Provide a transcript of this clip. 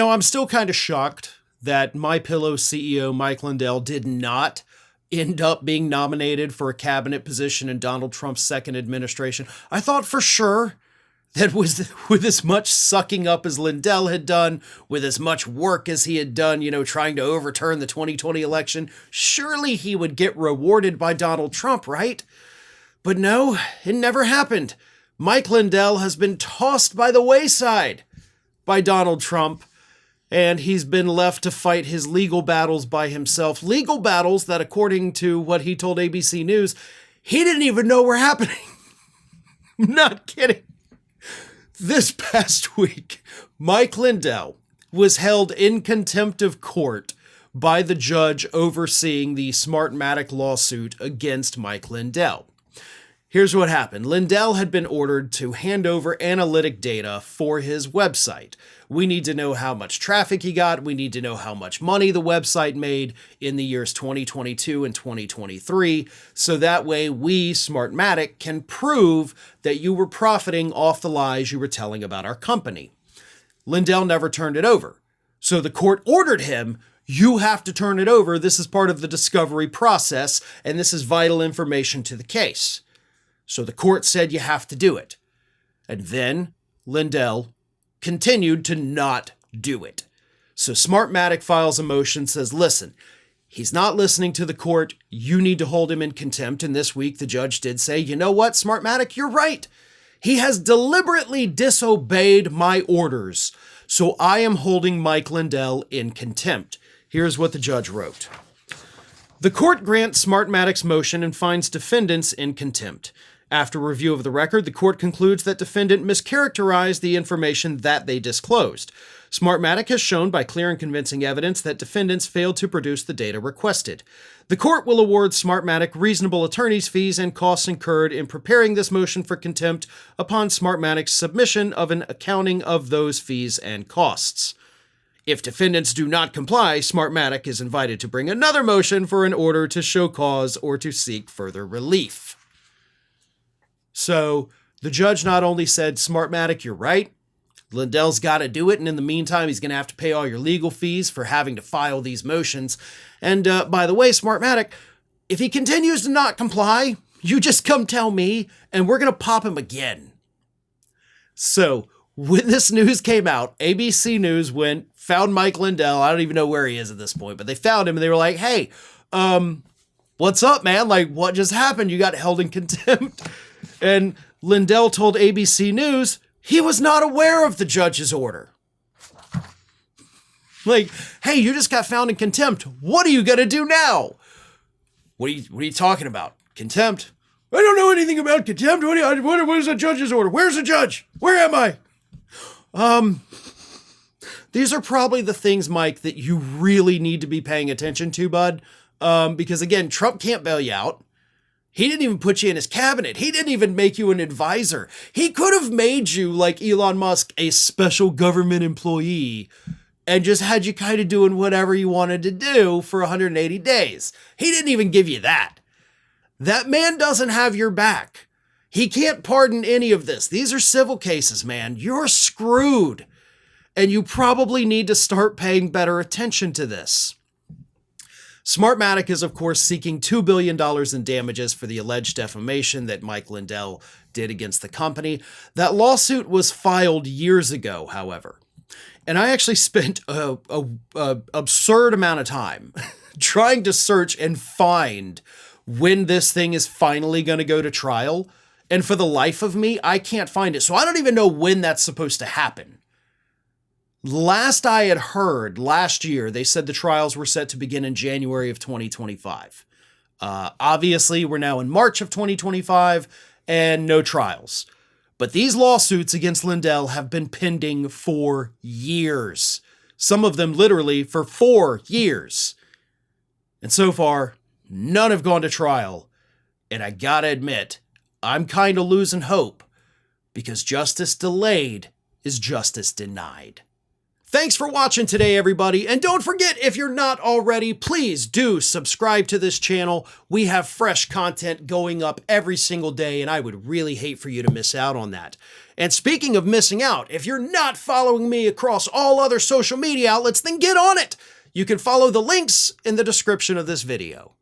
I'm still kind of shocked that MyPillow CEO Mike Lindell did not end up being nominated for a cabinet position in Donald Trump's second administration. I thought for sure that with as much sucking up as Lindell had done, with as much work as he had done, trying to overturn the 2020 election, surely he would get rewarded by Donald Trump, right? But no, it never happened. Mike Lindell has been tossed by the wayside by Donald Trump, and he's been left to fight his legal battles by himself. Legal battles that, according to what he told ABC News, he didn't even know were happening. I'm not kidding. This past week, Mike Lindell was held in contempt of court by the judge overseeing the Smartmatic lawsuit against Mike Lindell. Here's what happened. Lindell had been ordered to hand over analytic data for his website. We need to know how much traffic he got. We need to know how much money the website made in the years 2022 and 2023. So that way we, Smartmatic, can prove that you were profiting off the lies you were telling about our company. Lindell never turned it over. So the court ordered him, you have to turn it over. This is part of the discovery process, and this is vital information to the case. So the court said you have to do it. And then Lindell continued to not do it. So Smartmatic files a motion, says, listen, he's not listening to the court. You need to hold him in contempt. And this week the judge did say, you know what, Smartmatic, you're right. He has deliberately disobeyed my orders. So I am holding Mike Lindell in contempt. Here's what the judge wrote. The court grants Smartmatic's motion and finds defendants in contempt. After review of the record, the court concludes that defendant mischaracterized the information that they disclosed. Smartmatic has shown by clear and convincing evidence that defendants failed to produce the data requested. The court will award Smartmatic reasonable attorney's fees and costs incurred in preparing this motion for contempt upon Smartmatic's submission of an accounting of those fees and costs. If defendants do not comply, Smartmatic is invited to bring another motion for an order to show cause or to seek further relief. So the judge not only said, Smartmatic, you're right, Lindell's got to do it, and in the meantime, he's going to have to pay all your legal fees for having to file these motions. And by the way, Smartmatic, if he continues to not comply, you just come tell me, and we're going to pop him again. So when this news came out, ABC News found Mike Lindell. I don't even know where he is at this point, but they found him, and they were like, hey, what's up, man? Like, what just happened? You got held in contempt. And Lindell told ABC News he was not aware of the judge's order. Like, hey, you just got found in contempt. What are you going to do now? What are you talking about? Contempt? I don't know anything about contempt. What is the judge's order? Where's the judge? Where am I? These are probably the things, Mike, that you really need to be paying attention to, bud. Because again, Trump can't bail you out. He didn't even put you in his cabinet. He didn't even make you an advisor. He could have made you, like Elon Musk, a special government employee and just had you kind of doing whatever you wanted to do for 180 days. He didn't even give you that. That man doesn't have your back. He can't pardon any of this. These are civil cases, man. You're screwed. And you probably need to start paying better attention to this. Smartmatic is, of course, seeking $2 billion in damages for the alleged defamation that Mike Lindell did against the company. That lawsuit was filed years ago, however. And I actually spent a absurd amount of time trying to search and find when this thing is finally going to go to trial. And for the life of me, I can't find it. So I don't even know when that's supposed to happen. Last I had heard, last year, they said the trials were set to begin in January of 2025. Obviously, we're now in March of 2025 and no trials. But these lawsuits against Lindell have been pending for years. Some of them literally for 4 years. And so far, none have gone to trial. And I gotta admit, I'm kind of losing hope because justice delayed is justice denied. Thanks for watching today, everybody. And don't forget, if you're not already, please do subscribe to this channel. We have fresh content going up every single day, and I would really hate for you to miss out on that. And speaking of missing out, if you're not following me across all other social media outlets, then get on it. You can follow the links in the description of this video.